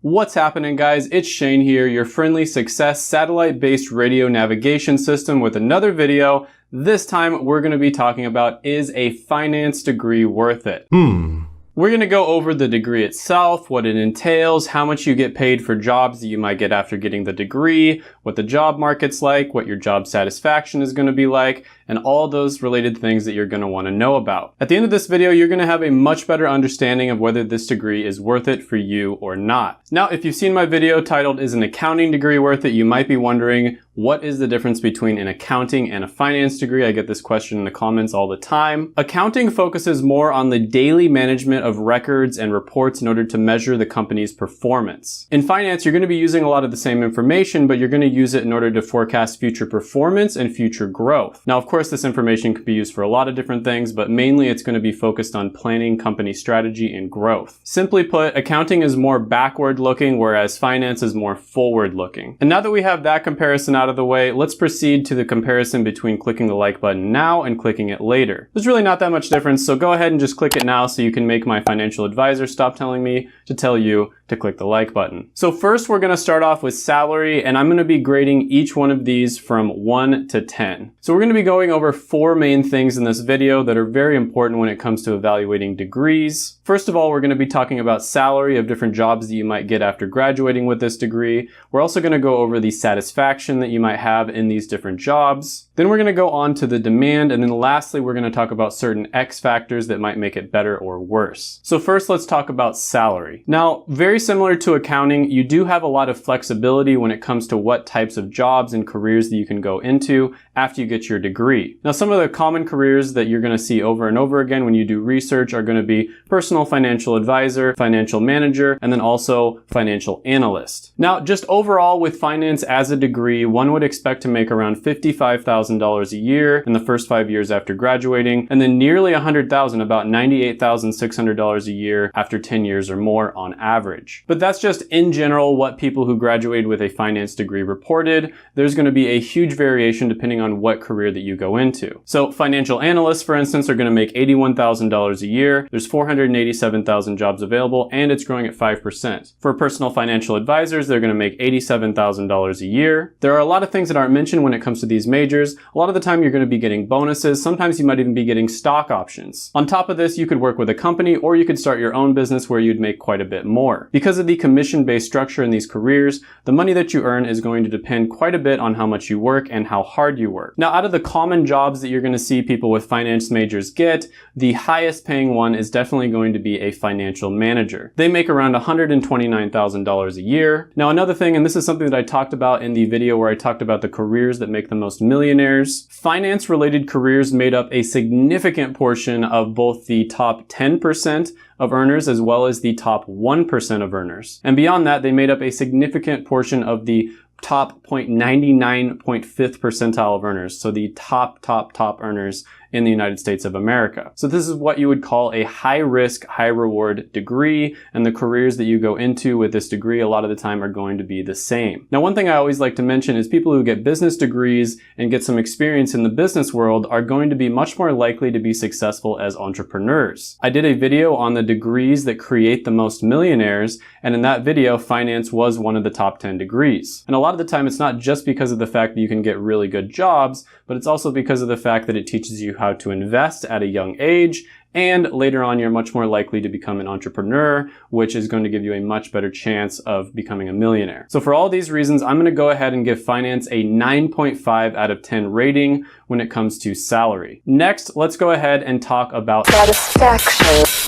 What's happening, guys? It's Shane here, your friendly success satellite-based radio navigation system with another video. This time we're going to be talking about, is a finance degree worth it? We're going to go over the degree itself, what it entails, how much you get paid for jobs that you might get after getting the degree, what the job market's like, what your job satisfaction is going to be like, and all those related things that you're going to want to know about. At the end of this video, you're going to have a much better understanding of whether this degree is worth it for you or not. Now, if you've seen my video titled, "Is an accounting degree worth it?" you might be wondering, what is the difference between an accounting and a finance degree? I get this question in the comments all the time. Accounting focuses more on the daily management of records and reports in order to measure the company's performance. In finance, you're going to be using a lot of the same information, but you're going to use it in order to forecast future performance and future growth. Now, of course, this information could be used for a lot of different things, but mainly it's going to be focused on planning company strategy and growth. Simply put, accounting is more backward looking, whereas finance is more forward looking. And now that we have that comparison out of the way, let's proceed to the comparison between clicking the like button now and clicking it later. There's really not that much difference, so go ahead and just click it now so you can make my financial advisor stop telling me to tell you to click the like button. So first we're going to start off with salary, and I'm going to be grading each one of these from 1 to 10. So we're going to be going over 4 main things in this video that are very important when it comes to evaluating degrees. First of all, we're going to be talking about salary of different jobs that you might get after graduating with this degree. We're also going to go over the satisfaction that you might have in these different jobs. Then we're going to go on to the demand, and then lastly we're going to talk about certain X factors that might make it better or worse. So first, let's talk about salary. Now, very similar to accounting, you do have a lot of flexibility when it comes to what types of jobs and careers that you can go into after you get your degree. Now, some of the common careers that you're going to see over and over again when you do research are going to be personal financial advisor, financial manager, and then also financial analyst. Now, just overall with finance as a degree, one would expect to make around $55,000 a year in the first 5 years after graduating, and then nearly $100,000, about $98,600 a year after 10 years or more on average. But that's just in general what people who graduated with a finance degree reported. There's going to be a huge variation depending on what career that you go into. So financial analysts, for instance, are going to make $81,000 a year. There's 487,000 jobs available, and it's growing at 5%. For personal financial advisors, they're going to make $87,000 a year. There are a lot of things that aren't mentioned when it comes to these majors. A lot of the time you're going to be getting bonuses. Sometimes you might even be getting stock options. On top of this, you could work with a company, or you could start your own business where you'd make quite a bit more. Because of the commission-based structure in these careers, the money that you earn is going to depend quite a bit on how much you work and how hard you work. Now, out of the common jobs that you're going to see people with finance majors get, the highest paying one is definitely going to be a financial manager. They make around $129,000 a year. Now, another thing, and this is something that I talked about in the video where I talked about the careers that make the most millionaires, finance-related careers made up a significant portion of both the top 10% of earners as well as the top 1% of earners. And beyond that, they made up a significant portion of the top 0.99.5th percentile of earners. So the top earners in the United States of America. So this is what you would call a high risk, high reward degree, and the careers that you go into with this degree a lot of the time are going to be the same. Now, one thing I always like to mention is people who get business degrees and get some experience in the business world are going to be much more likely to be successful as entrepreneurs. I did a video on the degrees that create the most millionaires, and in that video, finance was one of the top 10 degrees. And a lot of the time, it's not just because of the fact that you can get really good jobs, but it's also because of the fact that it teaches you how to invest at a young age, and later on you're much more likely to become an entrepreneur, which is going to give you a much better chance of becoming a millionaire. So for all these reasons, I'm going to go ahead and give finance a 9.5 out of 10 rating when it comes to salary. Next, let's go ahead and talk about satisfaction.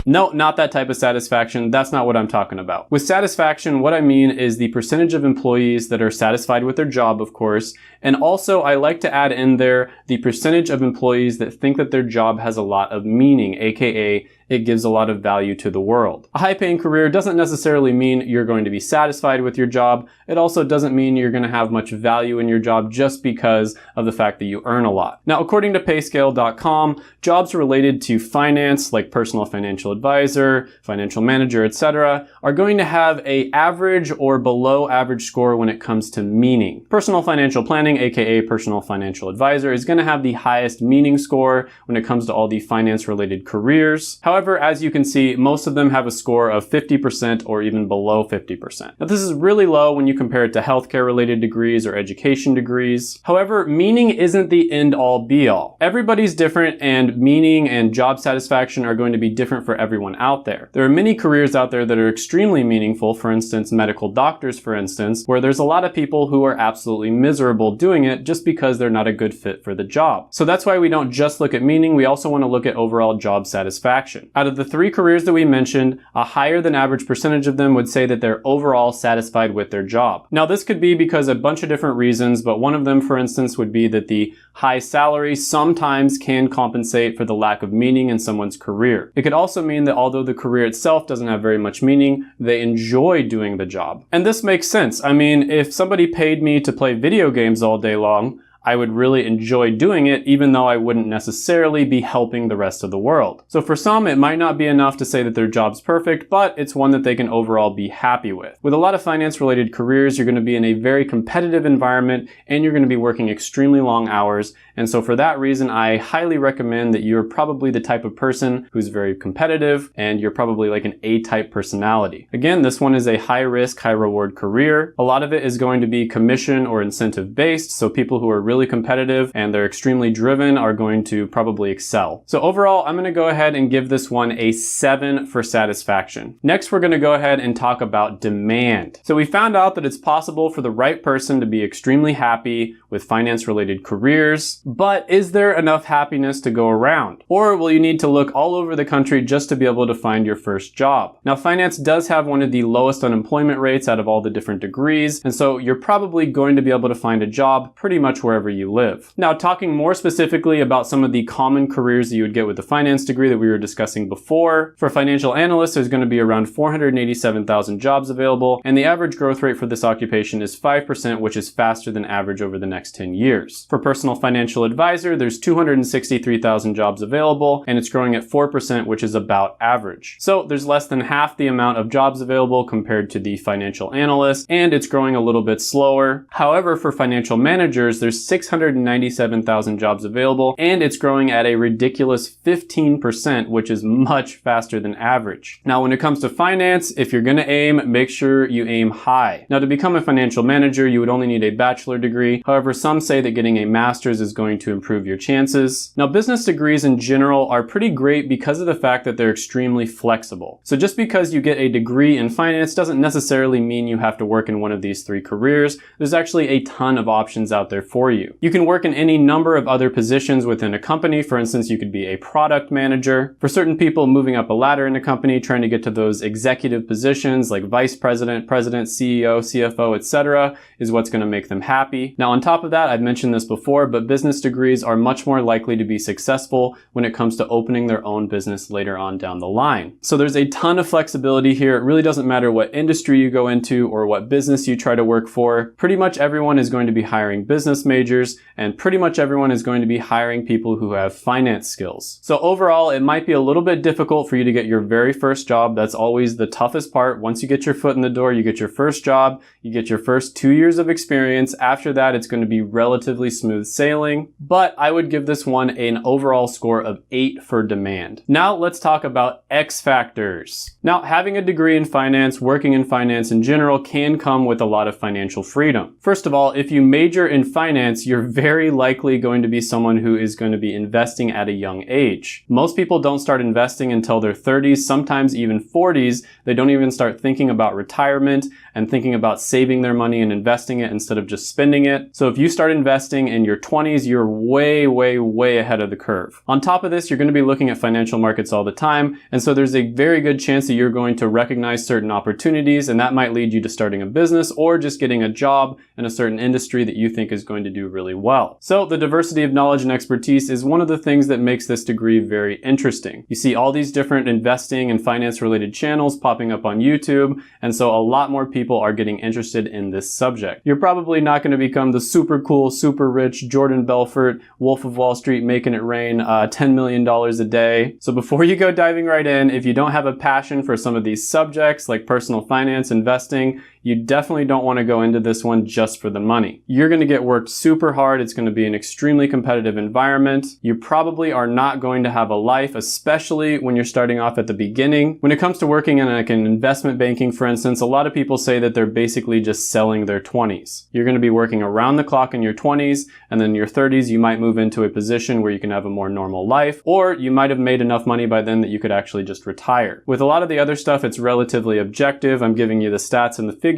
No, not that type of satisfaction. That's not what I'm talking about. With satisfaction, what I mean is the percentage of employees that are satisfied with their job, of course, and also I like to add in there the percentage of employees that think that their job has a lot of meaning, aka it gives a lot of value to the world. A high-paying career doesn't necessarily mean you're going to be satisfied with your job. It also doesn't mean you're going to have much value in your job just because of the fact that you earn a lot. Now, according to payscale.com, jobs related to finance, like personal financial advisor, financial manager, etc., are going to have an average or below average score when it comes to meaning. Personal financial planning, aka personal financial advisor, is going to have the highest meaning score when it comes to all the finance-related careers. However, However, as you can see, most of them have a score of 50% or even below 50%. Now, this is really low when you compare it to healthcare related degrees or education degrees. However, meaning isn't the end all be all. Everybody's different, and meaning and job satisfaction are going to be different for everyone out there. There are many careers out there that are extremely meaningful, for instance, medical doctors, for instance, where there's a lot of people who are absolutely miserable doing it just because they're not a good fit for the job. So that's why we don't just look at meaning, we also want to look at overall job satisfaction. Out of the 3 careers that we mentioned, a higher than average percentage of them would say that they're overall satisfied with their job. Now, this could be because of a bunch of different reasons, but one of them, for instance, would be that the high salary sometimes can compensate for the lack of meaning in someone's career. It could also mean that although the career itself doesn't have very much meaning, they enjoy doing the job. And this makes sense. I mean, if somebody paid me to play video games all day long, I would really enjoy doing it, even though I wouldn't necessarily be helping the rest of the world. So for some, it might not be enough to say that their job's perfect, but it's one that they can overall be happy with. With a lot of finance-related careers, you're going to be in a very competitive environment, and you're going to be working extremely long hours. And so for that reason, I highly recommend that you're probably the type of person who's very competitive, and you're probably like an A-type personality. Again, this one is a high-risk, high-reward career. A lot of it is going to be commission or incentive-based, so people who are really competitive and they're extremely driven are going to probably excel. So overall, I'm going to go ahead and give this one a 7 for satisfaction. Next, we're going to go ahead and talk about demand. So we found out that it's possible for the right person to be extremely happy with finance-related careers, but is there enough happiness to go around? Or will you need to look all over the country just to be able to find your first job? Now, finance does have one of the lowest unemployment rates out of all the different degrees, and so you're probably going to be able to find a job pretty much wherever you live. Now, talking more specifically about some of the common careers that you would get with the finance degree that we were discussing before, for financial analysts, there's going to be around 487,000 jobs available, and the average growth rate for this occupation is 5%, which is faster than average over the next 10 years. For personal financial advisor, there's 263,000 jobs available, and it's growing at 4%, which is about average. So there's less than half the amount of jobs available compared to the financial analyst, and it's growing a little bit slower. However, for financial managers, there's 697,000 jobs available, and it's growing at a ridiculous 15%, which is much faster than average. Now, when it comes to finance, if you're going to aim, make sure you aim high. Now, to become a financial manager, you would only need a bachelor degree. However, some say that getting a master's is going to improve your chances. Now, business degrees in general are pretty great because of the fact that they're extremely flexible. So just because you get a degree in finance doesn't necessarily mean you have to work in one of these 3 careers. There's actually a ton of options out there for you. You can work in any number of other positions within a company. For instance, you could be a product manager. For certain people, moving up a ladder in a company, trying to get to those executive positions like vice president, president, CEO, CFO, etc., is what's going to make them happy. Now, on top of that, I've mentioned this before, but business degrees are much more likely to be successful when it comes to opening their own business later on down the line. So there's a ton of flexibility here. It really doesn't matter what industry you go into or what business you try to work for. Pretty much everyone is going to be hiring business majors, and pretty much everyone is going to be hiring people who have finance skills. So overall, it might be a little bit difficult for you to get your very first job. That's always the toughest part. Once you get your foot in the door, you get your first job, you get your first 2 years of experience. After that, it's going to be relatively smooth sailing, but I would give this one an overall score of 8 for demand. Now let's talk about X factors. Now, having a degree in finance, working in finance in general, can come with a lot of financial freedom. First of all, if you major in finance, you're very likely going to be someone who is going to be investing at a young age. Most people don't start investing until their 30s, sometimes even 40s. They don't even start thinking about retirement and thinking about saving their money and investing it instead of just spending it. So if you start investing in your 20s, you're way, way, way ahead of the curve. On top of this, you're going to be looking at financial markets all the time, and so there's a very good chance that you're going to recognize certain opportunities, and that might lead you to starting a business or just getting a job in a certain industry that you think is going to do really well. So the diversity of knowledge and expertise is one of the things that makes this degree very interesting. You see all these different investing and finance related channels popping up on YouTube, and so a lot more people are getting interested in this subject. You're probably not going to become the super cool, super rich Jordan Belfort, Wolf of Wall Street, making it rain $10 million a day. So before you go diving right in, if you don't have a passion for some of these subjects like personal finance, investing, you definitely don't want to go into this one just for the money. You're going to get worked super hard. It's going to be an extremely competitive environment. You probably are not going to have a life, especially when you're starting off at the beginning. When it comes to working in like an investment banking, for instance, a lot of people say that they're basically just selling their 20s. You're going to be working around the clock in your 20s, and then in your 30s, you might move into a position where you can have a more normal life, or you might have made enough money by then that you could actually just retire. With a lot of the other stuff, it's relatively objective. I'm giving you the stats and the figures,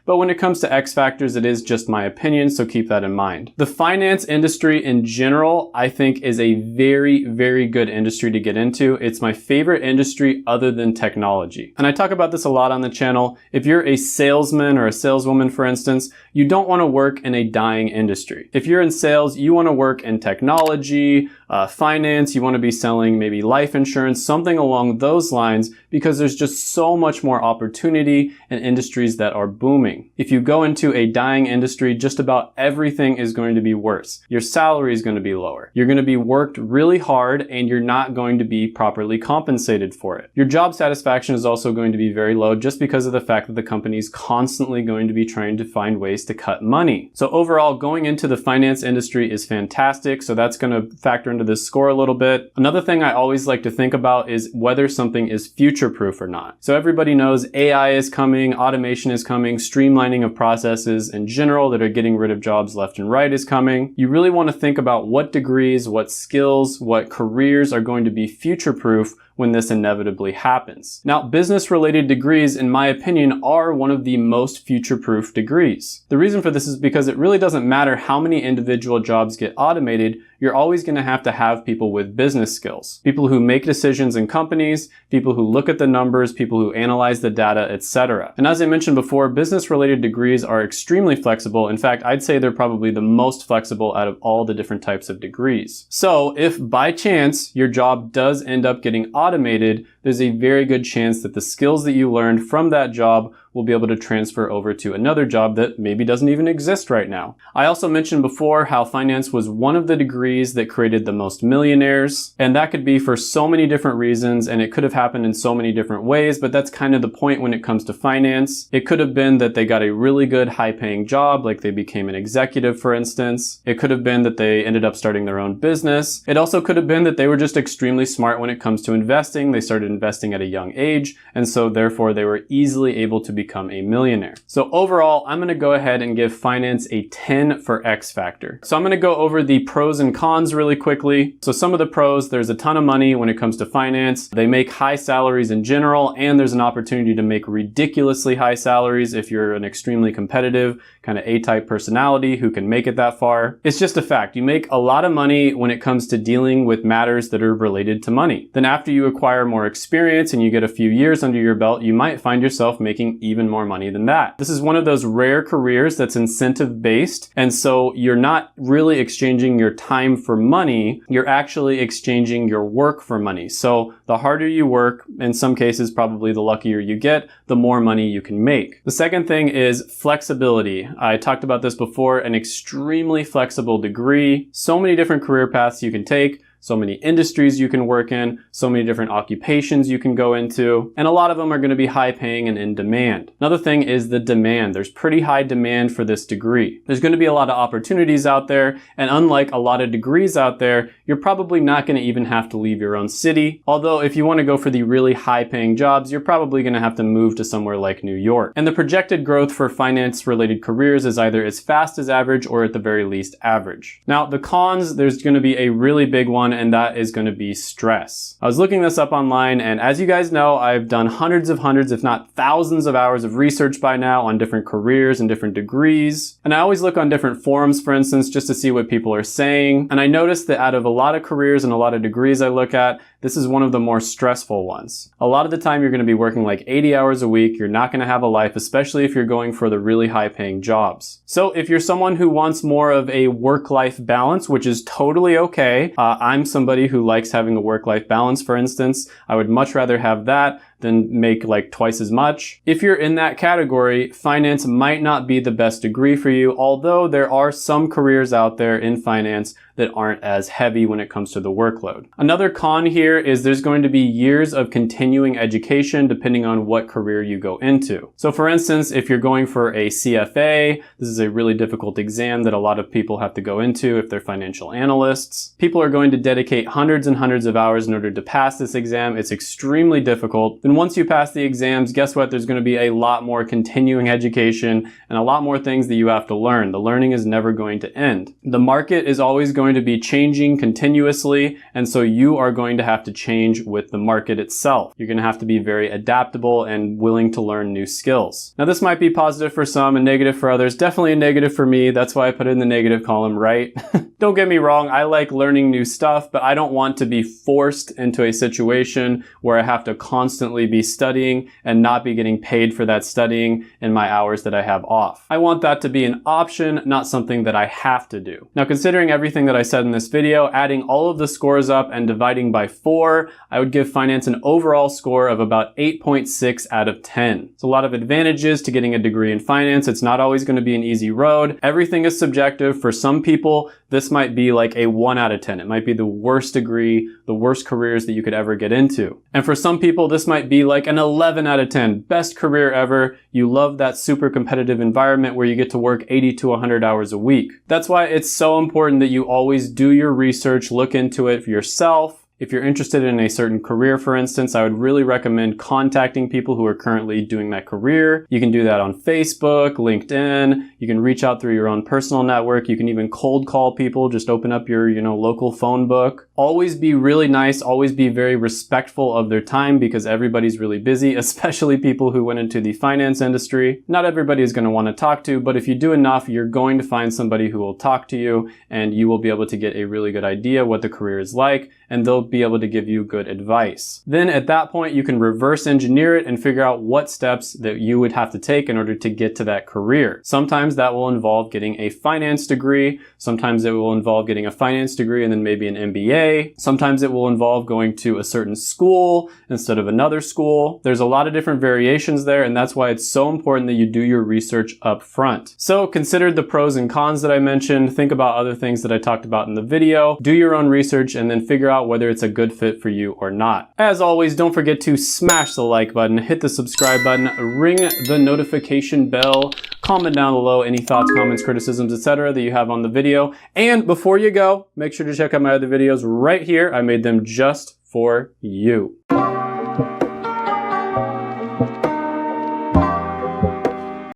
but when it comes to X factors, it is just my opinion, so keep that in mind. The finance industry in general, I think, is a very, very good industry to get into. It's my favorite industry other than technology. And I talk about this a lot on the channel. If you're a salesman or a saleswoman, for instance, you don't want to work in a dying industry. If you're in sales, you want to work in technology, finance, you want to be selling maybe life insurance, something along those lines, because there's just so much more opportunity in industries that are booming. If you go into a dying industry, just about everything is going to be worse. Your salary is going to be lower. You're going to be worked really hard and you're not going to be properly compensated for it. Your job satisfaction is also going to be very low just because of the fact that the company is constantly going to be trying to find ways to cut money. So overall, going into the finance industry is fantastic. So that's going to factor into this score a little bit. Another thing I always like to think about is whether something is future-proof or not. So everybody knows AI is coming, automation is coming, streamlining of processes in general that are getting rid of jobs left and right is coming. You really want to think about what degrees, what skills, what careers are going to be future-proof when this inevitably happens. Now, business-related degrees, in my opinion, are one of the most future-proof degrees. The reason for this is because it really doesn't matter how many individual jobs get automated, you're always going to have people with business skills. People who make decisions in companies, people who look at the numbers, people who analyze the data, etc. And as I mentioned before, business-related degrees are extremely flexible. In fact, I'd say they're probably the most flexible out of all the different types of degrees. So if by chance your job does end up getting automated, there's a very good chance that the skills that you learned from that job will be able to transfer over to another job that maybe doesn't even exist right now. I also mentioned before how finance was one of the degrees that created the most millionaires, and that could be for so many different reasons, and it could have happened in so many different ways, but that's kind of the point when it comes to finance. It could have been that they got a really good high-paying job, like they became an executive, for instance. It could have been that they ended up starting their own business. It also could have been that they were just extremely smart when it comes to investing. They started investing at a young age, and so therefore they were easily able to become a millionaire. So overall, I'm going to go ahead and give finance a 10 for X factor. So I'm going to go over the pros and cons really quickly. So some of the pros, there's a ton of money when it comes to finance. They make high salaries in general, and there's an opportunity to make ridiculously high salaries if you're an extremely competitive, kind of A-type personality who can make it that far. It's just a fact. You make a lot of money when it comes to dealing with matters that are related to money. Then after you acquire more experience and you get a few years under your belt, you might find yourself making even more money than that. This is one of those rare careers that's incentive-based, and so you're not really exchanging your time for money, you're actually exchanging your work for money. So the harder you work, in some cases probably the luckier you get, the more money you can make. The second thing is flexibility. I talked about this before, an extremely flexible degree, so many different career paths you can take, so many industries you can work in, so many different occupations you can go into, and a lot of them are going to be high paying and in demand. Another thing is the demand. There's pretty high demand for this degree. There's going to be a lot of opportunities out there, and unlike a lot of degrees out there, you're probably not going to even have to leave your own city. Although if you want to go for the really high paying jobs, you're probably going to have to move to somewhere like New York. And the projected growth for finance related careers is either as fast as average or at the very least average. Now the cons, there's going to be a really big one, and that is going to be stress. I was looking this up online, and as you guys know, I've done hundreds, if not thousands of hours of research by now on different careers and different degrees. And I always look on different forums, for instance, just to see what people are saying. And I noticed that out of a lot of careers and a lot of degrees I look at, this is one of the more stressful ones. A lot of the time you're going to be working like 80 hours a week. You're not going to have a life, especially if you're going for the really high paying jobs. So if you're someone who wants more of a work-life balance, which is totally okay. I'm somebody who likes having a work-life balance, for instance. I would much rather have that then make like twice as much. If you're in that category, finance might not be the best degree for you, although there are some careers out there in finance that aren't as heavy when it comes to the workload. Another con here is there's going to be years of continuing education depending on what career you go into. So for instance, if you're going for a CFA, this is a really difficult exam that a lot of people have to go into if they're financial analysts. People are going to dedicate hundreds and hundreds of hours in order to pass this exam. It's extremely difficult. Then once you pass the exams, guess what? There's going to be a lot more continuing education and a lot more things that you have to learn. The learning is never going to end. The market is always going to be changing continuously, and so you are going to have to change with the market itself. You're going to have to be very adaptable and willing to learn new skills. Now this might be positive for some and negative for others. Definitely a negative for me. That's why I put it in the negative column, right? Don't get me wrong, I like learning new stuff, but I don't want to be forced into a situation where I have to constantly be studying and not be getting paid for that studying in my hours that I have off. I want that to be an option, not something that I have to do. Now, considering everything that I said in this video, adding all of the scores up and dividing by 4, I would give finance an overall score of about 8.6 out of 10. It's a lot of advantages to getting a degree in finance. It's not always going to be an easy road. Everything is subjective. For some people, this might be like a 1 out of 10. It might be the worst degree, the worst careers that you could ever get into. And for some people, this might be like an 11 out of 10. Best career ever. You love that super competitive environment where you get to work 80 to 100 hours a week. That's why it's so important that you always do your research, look into it for yourself. If you're interested in a certain career, for instance, I would really recommend contacting people who are currently doing that career. You can do that on Facebook, LinkedIn. You can reach out through your own personal network. You can even cold call people. Just open up your, local phone book. Always be really nice. Always be very respectful of their time because everybody's really busy, especially people who went into the finance industry. Not everybody is going to want to talk to, but if you do enough, you're going to find somebody who will talk to you and you will be able to get a really good idea what the career is like, and they'll be able to give you good advice. Then at that point, you can reverse engineer it and figure out what steps that you would have to take in order to get to that career. Sometimes that will involve getting a finance degree. Sometimes it will involve getting a finance degree and then maybe an MBA. Sometimes it will involve going to a certain school instead of another school. There's a lot of different variations there, and that's why it's so important that you do your research up front. So consider the pros and cons that I mentioned. Think about other things that I talked about in the video. Do your own research and then figure out whether it's a good fit for you or not. As always, don't forget to smash the like button, hit the subscribe button, ring the notification bell, comment down below any thoughts, comments, criticisms, etc. that you have on the video. And before you go, make sure to check out my other videos right here. I made them just for you.